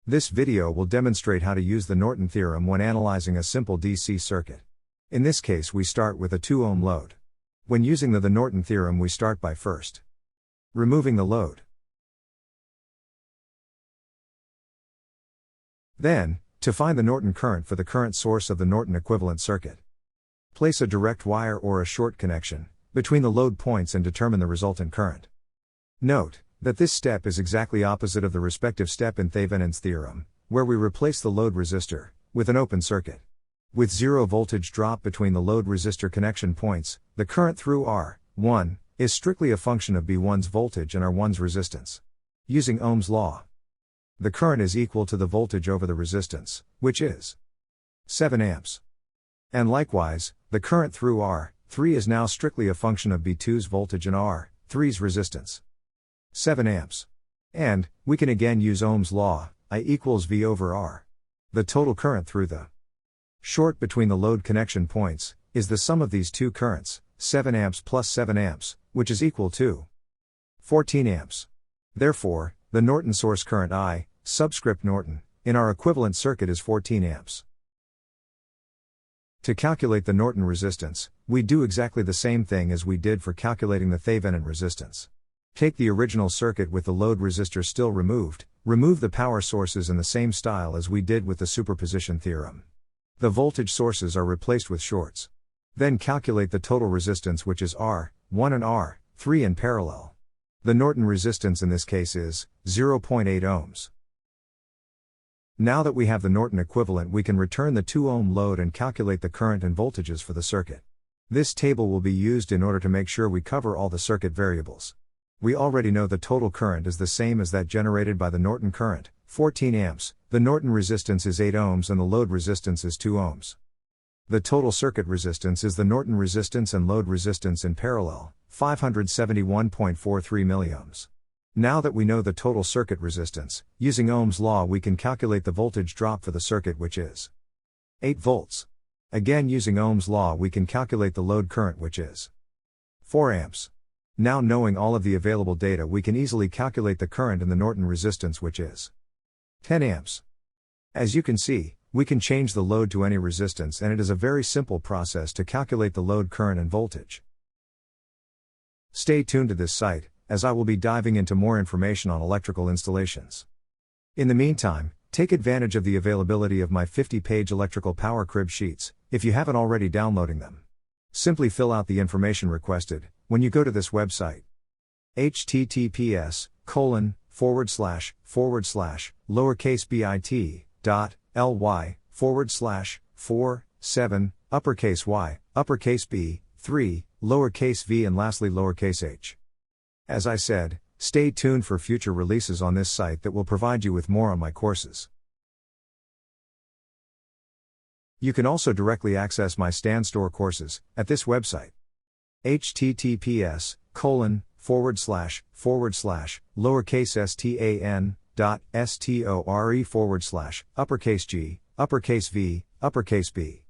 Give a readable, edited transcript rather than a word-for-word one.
This video will demonstrate how to use the Norton theorem when analyzing a simple DC circuit. In this case we start with a 2 ohm load. When using the Norton theorem we start by first removing the load. Then, to find the Norton current for the current source of the Norton equivalent circuit, place a direct wire or a short connection between the load points and determine the resultant current. Note that this step is exactly opposite of the respective step in Thevenin's theorem, where we replace the load resistor with an open circuit. With zero voltage drop between the load resistor connection points, the current through R1 is strictly a function of B1's voltage and R1's resistance. Using Ohm's law, the current is equal to the voltage over the resistance, which is 7 amps. And likewise, the current through R3 is now strictly a function of B2's voltage and R3's resistance, 7 amps. And, we can again use Ohm's law, I equals V over R. The total current through the short between the load connection points is the sum of these two currents, 7 amps plus 7 amps, which is equal to 14 amps. Therefore, the Norton source current I, subscript Norton, in our equivalent circuit is 14 amps. To calculate the Norton resistance, we do exactly the same thing as we did for calculating the Thevenin resistance. Take the original circuit with the load resistor still removed, remove the power sources in the same style as we did with the superposition theorem. The voltage sources are replaced with shorts. Then calculate the total resistance, which is R1 and R3 in parallel. The Norton resistance in this case is 0.8 ohms. Now that we have the Norton equivalent, we can return the 2 ohm load and calculate the current and voltages for the circuit. This table will be used in order to make sure we cover all the circuit variables. We already know the total current is the same as that generated by the Norton current, 14 amps, the Norton resistance is 8 ohms and the load resistance is 2 ohms. The total circuit resistance is the Norton resistance and load resistance in parallel, 571.43 milliohms. Now that we know the total circuit resistance, using Ohm's law we can calculate the voltage drop for the circuit, which is 8 volts. Again, using Ohm's law we can calculate the load current, which is 4 amps. Now, knowing all of the available data, we can easily calculate the current in the Norton resistance, which is 10 amps. As you can see, we can change the load to any resistance, and it is a very simple process to calculate the load current and voltage. Stay tuned to this site, as I will be diving into more information on electrical installations. In the meantime, take advantage of the availability of my 50-page electrical power crib sheets, if you haven't already downloading them. Simply fill out the information requested when you go to this website. https://bit.ly/47y_3v and lastly h. As I said, stay tuned for future releases on this site that will provide you with more on my courses. You can also directly access my StanStore courses at this website. https://stan.store/g_v B